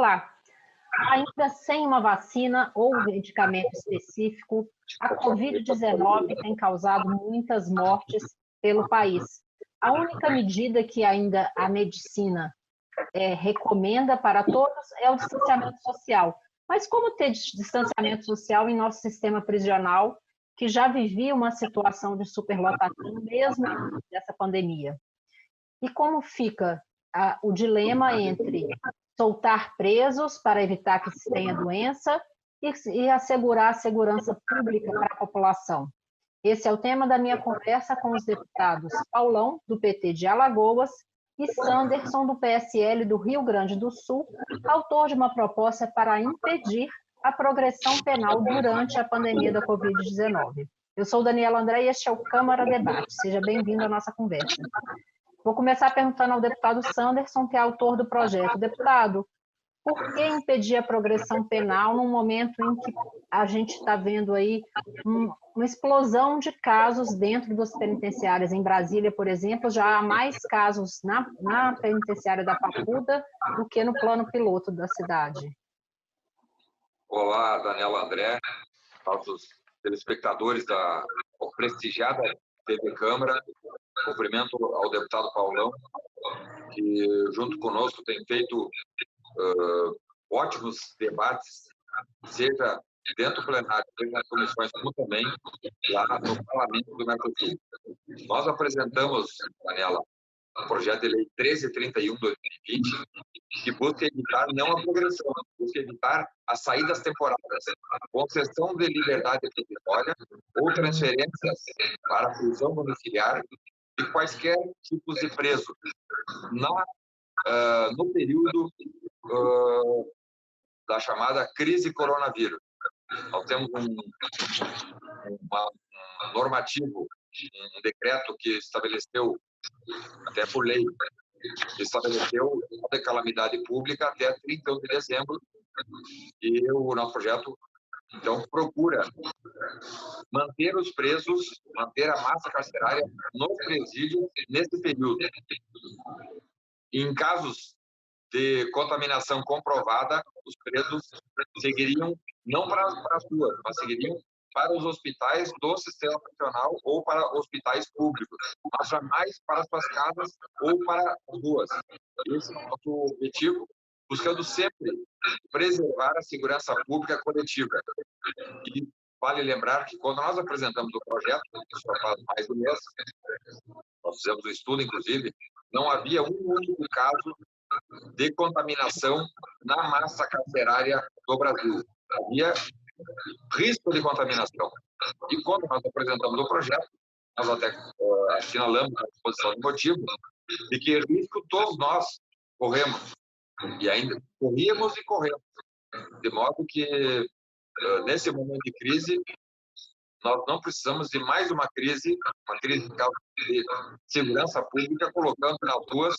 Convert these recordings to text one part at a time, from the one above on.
Olá. Ainda sem uma vacina ou medicamento específico, a Covid-19 tem causado muitas mortes pelo país. A única medida que ainda a medicina recomenda para todos é o distanciamento social. Mas como ter distanciamento social em nosso sistema prisional, que já vivia uma situação de superlotação mesmo antes dessa pandemia? E como fica o dilema entre soltar presos para evitar que se tenha doença e assegurar a segurança pública para a população? Esse é o tema da minha conversa com os deputados Paulão, do PT de Alagoas, e Sanderson, do PSL do Rio Grande do Sul, autor de uma proposta para impedir a progressão penal durante a pandemia da Covid-19. Eu sou Daniela André e este é o Câmara Debate. Seja bem-vindo à nossa conversa. Vou começar perguntando ao deputado Sanderson, que é autor do projeto. Deputado, por que impedir a progressão penal num momento em que a gente está vendo aí uma explosão de casos dentro das penitenciárias? Em Brasília, por exemplo, já há mais casos na penitenciária da Papuda do que no plano piloto da cidade. Olá, Daniela André, nossos telespectadores da prestigiada TV Câmara. Cumprimento ao deputado Paulão, que junto conosco tem feito ótimos debates, seja dentro do plenário, seja nas comissões, como também lá no Parlamento do Mercosul. Nós apresentamos, Daniela, o projeto de lei 1331/2020, que busca evitar não a progressão, busca evitar as saídas temporárias, concessão de liberdade provisória ou transferências para a prisão domiciliar de quaisquer tipos de preso no período da chamada crise coronavírus. Nós temos um normativo, um decreto que estabeleceu, até por lei, que estabeleceu a calamidade pública até 31 de dezembro, e o nosso projeto, então, procura manter os presos, manter a massa carcerária nos presídios nesse período. Em casos de contaminação comprovada, os presos seguiriam não para as ruas, mas seguiriam para os hospitais do sistema prisional ou para hospitais públicos, mas jamais para suas casas ou para as ruas. Esse é o nosso objetivo, buscando sempre preservar a segurança pública coletiva. E vale lembrar que quando nós apresentamos o projeto, que já faz mais de um mês, nós fizemos um estudo, inclusive, não havia um único caso de contaminação na massa carcerária do Brasil. Havia risco de contaminação. E quando nós apresentamos o projeto, nós até assinalamos a exposição de motivo de que risco todos nós corremos. E ainda corríamos e corremos. De modo que, nesse momento de crise, nós não precisamos de mais uma crise de segurança pública, colocando nas ruas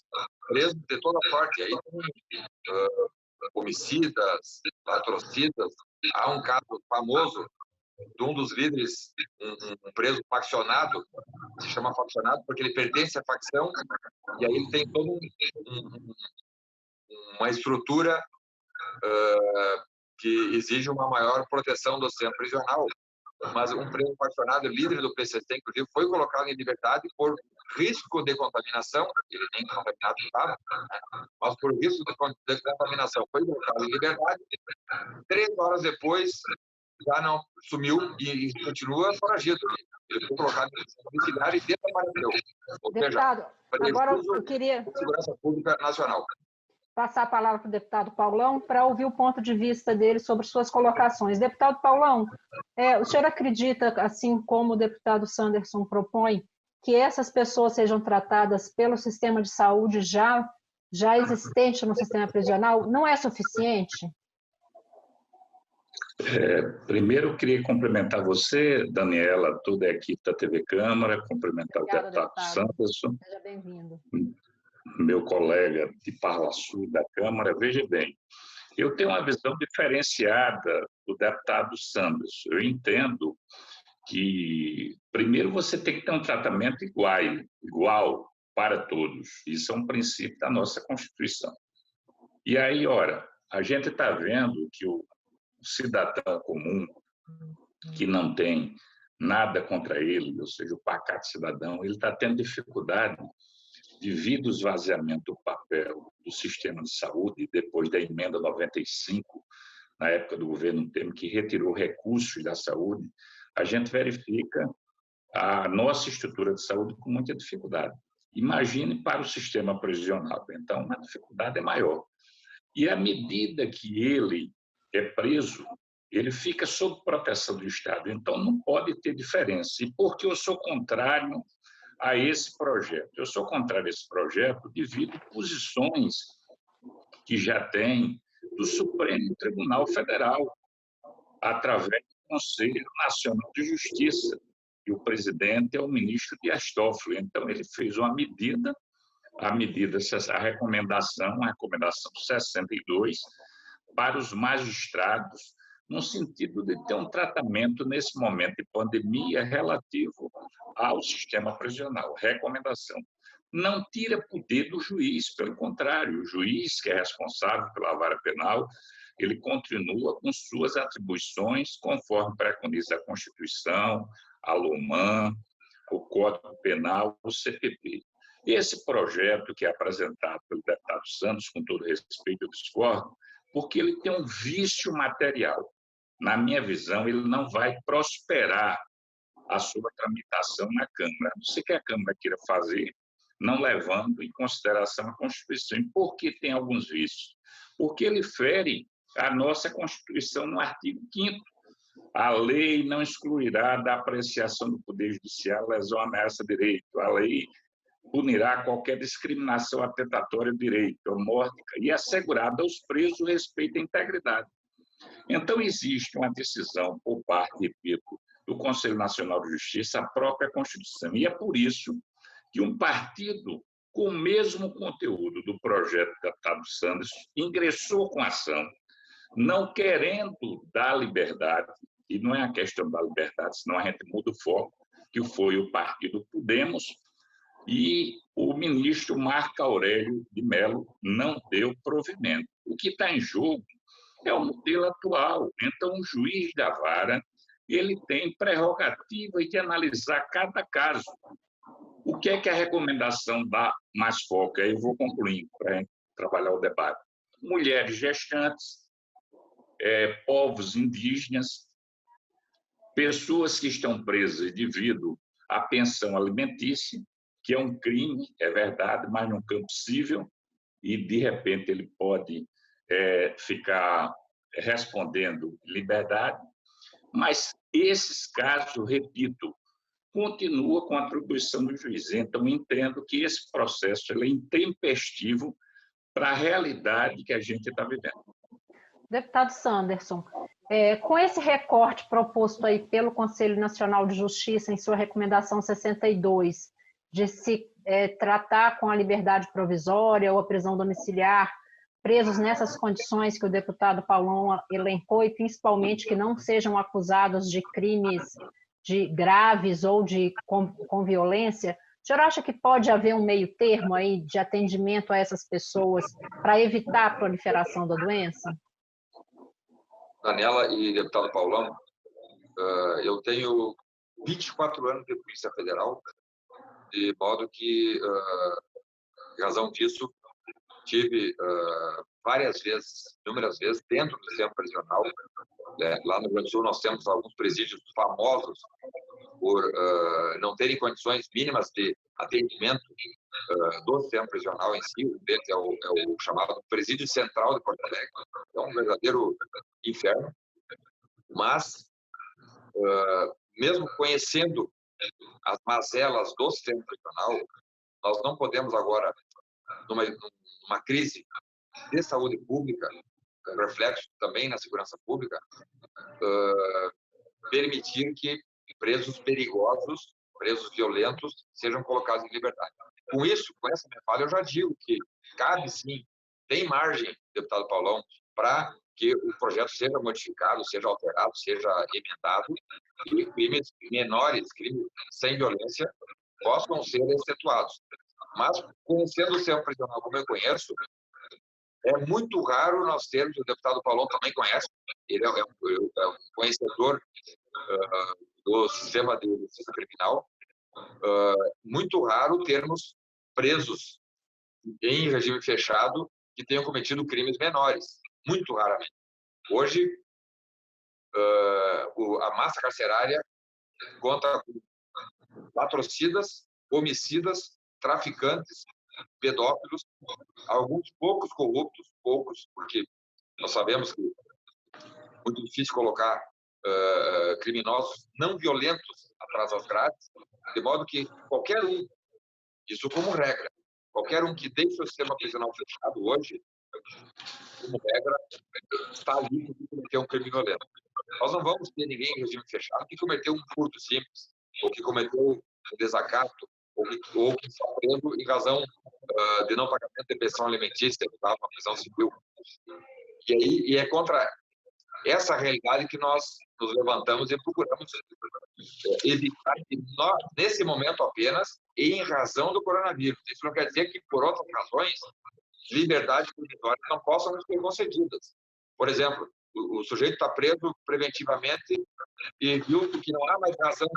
presos de toda sorte. Aí tem homicidas, latrocidas. Há um caso famoso de um dos líderes, um preso faccionado, se chama faccionado porque ele pertence à facção, e aí ele tem toda uma estrutura que exige uma maior proteção do sistema prisional. Mas um preso faccionado, líder do PCC, inclusive, foi colocado em liberdade por risco de contaminação, ele nem contaminado estava, né? Mas por risco de contaminação foi colocado em liberdade. 3 horas depois, já não sumiu e continua foragido. Ele foi colocado em domiciliar e desapareceu. Ou deputado, seja, agora eu queria segurança pública nacional. Passar a palavra para o deputado Paulão para ouvir o ponto de vista dele sobre suas colocações. Deputado Paulão, o senhor acredita, assim como o deputado Sanderson propõe, que essas pessoas sejam tratadas pelo sistema de saúde já existente no sistema prisional? Não é suficiente? Primeiro, eu queria cumprimentar você, Daniela, toda a equipe da TV Câmara, cumprimentar Obrigada, o deputado Sanderson. Seja bem-vindo. Meu colega de Parla Sul da Câmara. Veja bem, eu tenho uma visão diferenciada do deputado Sanderson. Eu entendo que, primeiro, você tem que ter um tratamento igual para todos. Isso é um princípio da nossa Constituição. E aí, ora, a gente está vendo que o cidadão comum, que não tem nada contra ele, ou seja, o pacato cidadão, ele está tendo dificuldade devido ao esvaziamento do papel do sistema de saúde, depois da emenda 95, na época do governo Temer, que retirou recursos da saúde, a gente verifica a nossa estrutura de saúde com muita dificuldade. Imagine para o sistema prisional. Então, a dificuldade é maior. E à medida que ele é preso, ele fica sob proteção do Estado. Então, não pode ter diferença. E por que eu sou contrário a esse projeto? Eu sou contrário a esse projeto devido a posições que já tem do Supremo Tribunal Federal, através do Conselho Nacional de Justiça, e o presidente é o ministro Dias Toffoli. Então, ele fez uma medida, a recomendação 62, para os magistrados, no sentido de ter um tratamento nesse momento de pandemia relativo ao sistema prisional. Recomendação: não tira poder do juiz, pelo contrário, o juiz, que é responsável pela vara penal, ele continua com suas atribuições, conforme preconiza a Constituição, a LOMAN, o Código Penal, o CPP. Esse projeto que é apresentado pelo deputado Santos, com todo respeito, eu discordo, porque ele tem um vício material. Na minha visão, ele não vai prosperar a sua tramitação na Câmara, a não ser que a Câmara queira fazer, não levando em consideração a Constituição. E por que tem alguns vícios? Porque ele fere a nossa Constituição no artigo 5º. A lei não excluirá da apreciação do Poder Judiciário lesão, ameaça de direito. A lei punirá qualquer discriminação atentatória de direito ou morte e assegurada aos presos o respeito à integridade. Então, existe uma decisão por parte, repito, do Conselho Nacional de Justiça, a própria Constituição. E é por isso que um partido com o mesmo conteúdo do projeto do deputado Sanders ingressou com ação, não querendo dar liberdade, e não é a questão da liberdade, senão a gente muda o foco, que foi o partido Podemos, e o ministro Marco Aurélio de Mello não deu provimento. O que está em jogo é o modelo atual. Então, o juiz da vara ele tem prerrogativa de analisar cada caso. O que é que a recomendação dá mais foco? Aí eu vou concluir para a gente trabalhar o debate. Mulheres gestantes, povos indígenas, pessoas que estão presas devido à pensão alimentícia, que é um crime, é verdade, mas num campo civil, e, de repente, ele pode ficar respondendo liberdade, mas esses casos, repito, continua com a atribuição do juiz. Então, entendo que esse processo ele é intempestivo para a realidade que a gente está vivendo. Deputado Sanderson, com esse recorte proposto aí pelo Conselho Nacional de Justiça em sua recomendação 62, de se tratar com a liberdade provisória ou a prisão domiciliar presos nessas condições que o deputado Paulão elencou e principalmente que não sejam acusados de crimes graves ou com violência, o senhor acha que pode haver um meio termo aí de atendimento a essas pessoas para evitar a proliferação da doença? Daniela e deputado Paulão, eu tenho 24 anos de Polícia Federal, de modo que, em razão disso, tive várias vezes, inúmeras vezes, dentro do sistema prisional. Lá no Rio Grande do Sul, nós temos alguns presídios famosos por não terem condições mínimas de atendimento do sistema prisional em si. Um deles é o chamado Presídio Central de Porto Alegre. É um verdadeiro inferno. Mas, mesmo conhecendo as mazelas do sistema prisional, nós não podemos agora, numa crise de saúde pública, reflexo também na segurança pública, permitir que presos perigosos, presos violentos, sejam colocados em liberdade. Com isso, com essa minha fala, eu já digo que cabe sim, tem margem, deputado Paulão, para que o projeto seja modificado, seja alterado, seja emendado, e crimes menores, crimes sem violência, possam ser excetuados. Mas, conhecendo o sistema prisional como eu conheço, É muito raro nós termos, o deputado Paulão também conhece, ele é um conhecedor do sistema de justiça criminal, muito raro termos presos em regime fechado que tenham cometido crimes menores, muito raramente. Hoje, a massa carcerária conta com latrocidas, homicidas, traficantes, pedófilos, alguns poucos corruptos, porque nós sabemos que é muito difícil colocar criminosos não violentos atrás das grades, de modo que qualquer um, isso como regra, qualquer um que deixe o sistema prisional fechado hoje, como regra, está livre de cometer um crime violento. Nós não vamos ter ninguém em regime fechado que cometeu um furto simples, ou que cometeu um desacato, ou que está preso em razão de não pagamento de pensão alimentícia, uma prisão civil. E é contra essa realidade que nós nos levantamos e procuramos evitar que nós, nesse momento apenas, em razão do coronavírus. Isso não quer dizer que, por outras razões, liberdades provisórias não possam ser concedidas. Por exemplo, o sujeito está preso preventivamente e viu que não há mais razão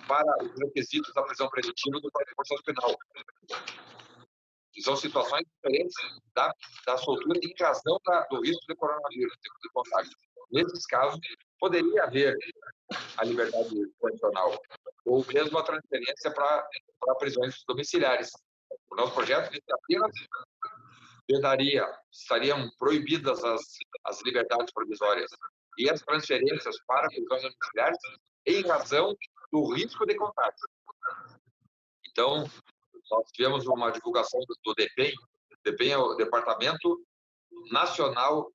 para os requisitos da prisão preventiva do Código de Processo Penal. Que são situações diferentes da soltura em razão do risco de coronavírus, de contágio. Nesses casos, poderia haver a liberdade condicional ou mesmo a transferência para prisões domiciliares. O nosso projeto diz que apenas estariam proibidas as liberdades provisórias e as transferências para prisões domiciliares em razão do risco de contágio. Então, nós tivemos uma divulgação do DEPEN. O DEPEN é o Departamento Nacional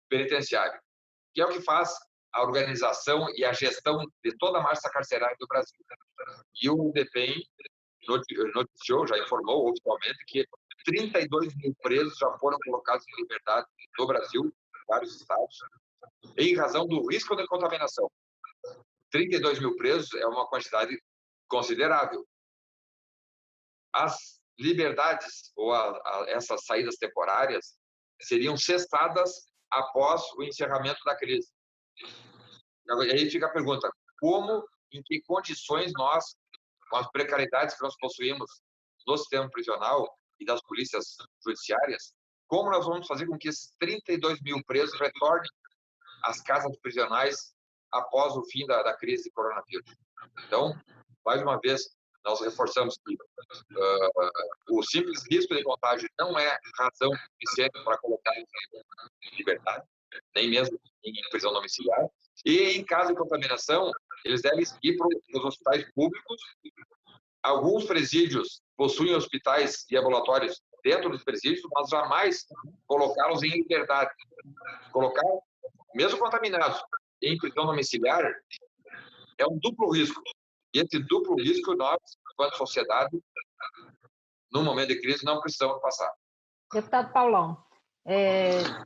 Penitenciário, que é o que faz a organização e a gestão de toda a massa carcerária do Brasil. E o DEPEN noticiou, já informou oficialmente que 32 mil presos já foram colocados em liberdade no Brasil, em vários estados, em razão do risco de contaminação. 32 mil presos é uma quantidade considerável. As liberdades ou essas saídas temporárias seriam cessadas após o encerramento da crise. E aí fica a pergunta, em que condições nós, com as precariedades que nós possuímos no sistema prisional e das polícias judiciárias, como nós vamos fazer com que esses 32 mil presos retornem às casas prisionais após o fim da crise de coronavírus? Então, mais uma vez, nós reforçamos que o simples risco de contágio não é razão suficiente para colocar em liberdade, nem mesmo em prisão domiciliar. E, em caso de contaminação, eles devem ir para os hospitais públicos. Alguns presídios possuem hospitais e ambulatórios dentro dos presídios, mas jamais colocá-los em liberdade. Colocar, mesmo contaminados, em prisão domiciliar é um duplo risco. E esse duplo risco nós, enquanto sociedade, no momento de crise, não precisamos passar. Deputado Paulão,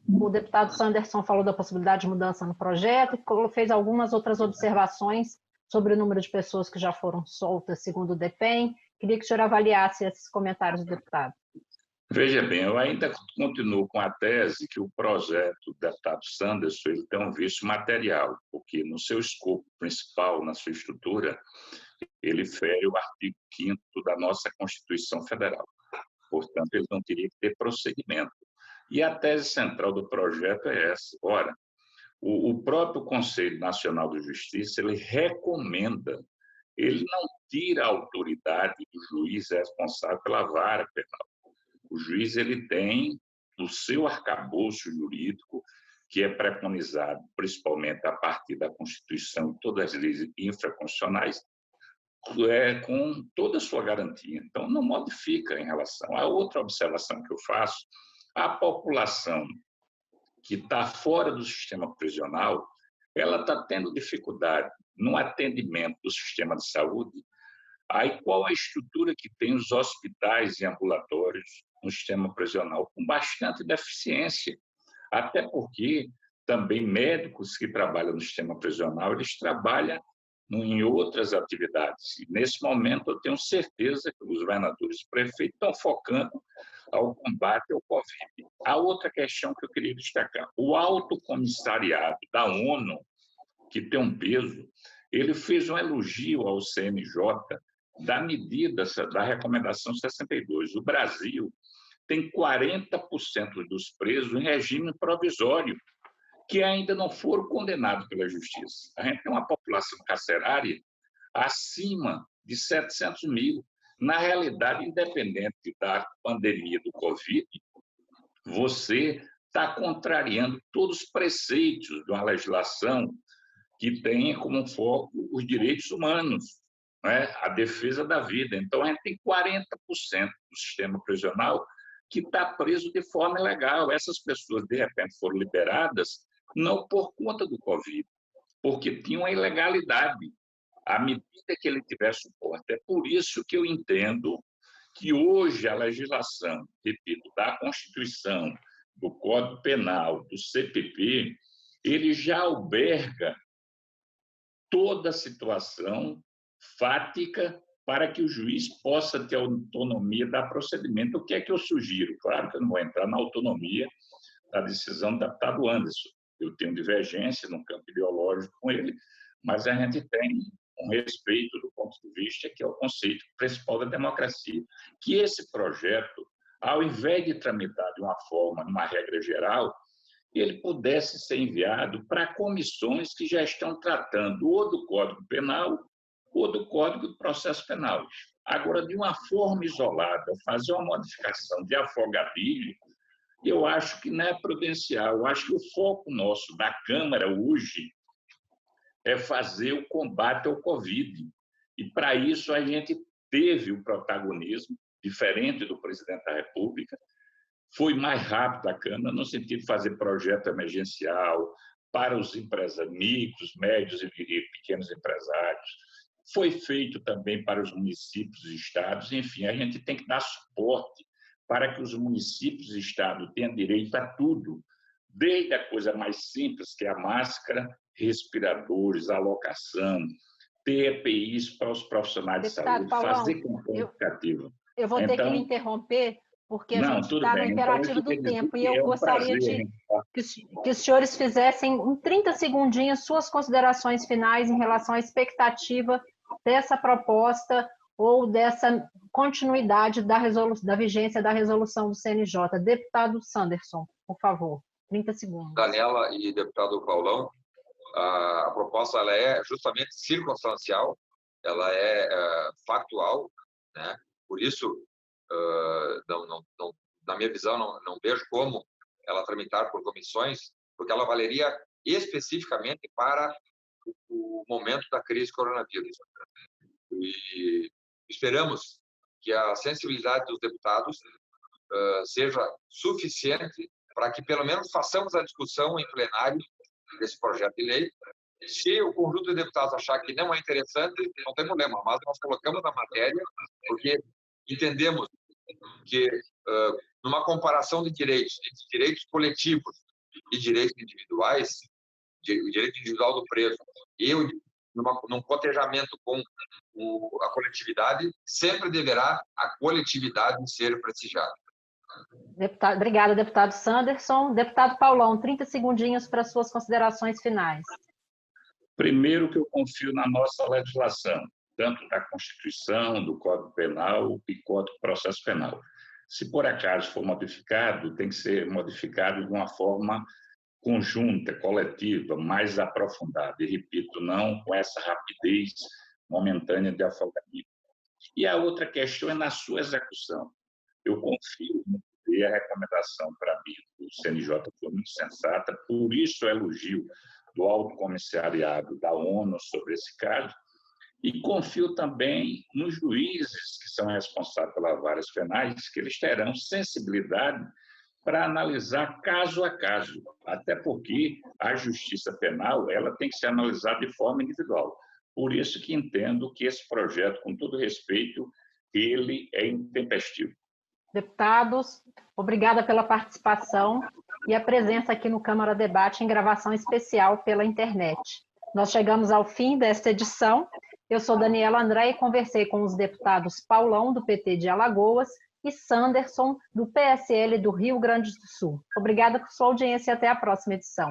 o deputado Sanderson falou da possibilidade de mudança no projeto e fez algumas outras observações sobre o número de pessoas que já foram soltas, segundo o DEPEN. Queria que o senhor avaliasse esses comentários do deputado. Veja bem, eu ainda continuo com a tese que o projeto do deputado Sanderson ele tem um vício material, porque no seu escopo principal, na sua estrutura, ele fere o artigo 5º da nossa Constituição Federal. Portanto, ele não teria que ter prosseguimento. E a tese central do projeto é essa. Ora, o próprio Conselho Nacional de Justiça, ele recomenda, ele não tira a autoridade do juiz responsável pela vara penal. O juiz ele tem o seu arcabouço jurídico, que é preconizado principalmente a partir da Constituição e todas as leis infraconstitucionais, com toda a sua garantia. Então, não modifica em relação. A outra observação que eu faço, a população que está fora do sistema prisional, ela está tendo dificuldade no atendimento do sistema de saúde. Aí, qual a estrutura que tem os hospitais e ambulatórios no sistema prisional? Com bastante deficiência, até porque também médicos que trabalham no sistema prisional, eles trabalham em outras atividades. E, nesse momento, eu tenho certeza que os governadores e prefeitos estão focando ao combate ao Covid. A outra questão que eu queria destacar, o Alto Comissariado da ONU, que tem um peso, ele fez um elogio ao CNJ da medida, da recomendação 62. O Brasil tem 40% dos presos em regime provisório, que ainda não foram condenados pela justiça. A gente tem uma população carcerária acima de 700 mil. Na realidade, independente da pandemia do Covid, você está contrariando todos os preceitos de uma legislação que tem como foco os direitos humanos, né? A defesa da vida. Então, a gente tem 40% do sistema prisional que está preso de forma ilegal. Essas pessoas, de repente, foram liberadas não por conta do Covid, porque tinham a ilegalidade, à medida que ele tiver suporte. É por isso que eu entendo que hoje a legislação, repito, da Constituição, do Código Penal, do CPP, ele já alberga toda a situação fática para que o juiz possa ter autonomia da procedimento. O que é que eu sugiro? Claro que eu não vou entrar na autonomia da decisão do deputado Anderson. Eu tenho divergência no campo ideológico com ele, mas a gente tem um respeito do ponto de vista que é o conceito principal da democracia. Que esse projeto, ao invés de tramitar de uma forma, numa regra geral, ele pudesse ser enviado para comissões que já estão tratando ou do Código Penal ou do Código de Processo Penal. Agora, de uma forma isolada, fazer uma modificação de afogadilho, eu acho que não é prudencial. Eu acho que o foco nosso da Câmara hoje é fazer o combate ao Covid. E, para isso, a gente teve o protagonismo, diferente do presidente da República, foi mais rápido a Câmara, no sentido de fazer projeto emergencial para os empresários, micros, médios e pequenos empresários. Foi feito também para os municípios e estados. Enfim, a gente tem que dar suporte para que os municípios e estados tenham direito a tudo, desde a coisa mais simples, que é a máscara, respiradores, alocação, ter EPIs para os profissionais de saúde, Paulão, fazer campanha educativa. Eu vou ter que lhe interromper, porque a gente está no imperativo do tempo, e eu gostaria que os senhores fizessem, em 30 segundinhos, suas considerações finais em relação à expectativa dessa proposta ou dessa continuidade da vigência da resolução do CNJ. Deputado Sanderson, por favor, 30 segundos. Daniela e deputado Paulão, a proposta ela é justamente circunstancial, ela é factual, né? Por isso, na minha visão, não vejo como ela tramitar por comissões, porque ela valeria especificamente para o momento da crise coronavírus. E esperamos que a sensibilidade dos deputados seja suficiente para que, pelo menos, façamos a discussão em plenário desse projeto de lei. Se o conjunto de deputados achar que não é interessante, não tem problema, mas nós colocamos na matéria, porque entendemos que, numa comparação de direitos coletivos e direitos individuais, o direito individual do preso e num cotejamento com a coletividade, sempre deverá a coletividade ser prestigiada. Obrigada, deputado Sanderson. Deputado Paulão, 30 segundinhos para suas considerações finais. Primeiro que eu confio na nossa legislação, tanto da Constituição, do Código Penal e Código de Processo Penal. Se por acaso for modificado, tem que ser modificado de uma forma conjunta, coletiva, mais aprofundada. E, repito, não com essa rapidez momentânea de afogamento. E a outra questão é na sua execução. Eu confio no poder, a recomendação para mim do CNJ foi muito sensata, por isso o elogio do Alto Comissariado da ONU sobre esse caso, e confio também nos juízes que são responsáveis pelas varas penais, que eles terão sensibilidade para analisar caso a caso, até porque a justiça penal ela tem que ser analisada de forma individual. Por isso que entendo que esse projeto, com todo respeito, ele é intempestivo. Deputados, obrigada pela participação e a presença aqui no Câmara Debate em gravação especial pela internet. Nós chegamos ao fim desta edição. Eu sou Daniela André e conversei com os deputados Paulão, do PT de Alagoas, e Sanderson, do PSL do Rio Grande do Sul. Obrigada por sua audiência e até a próxima edição.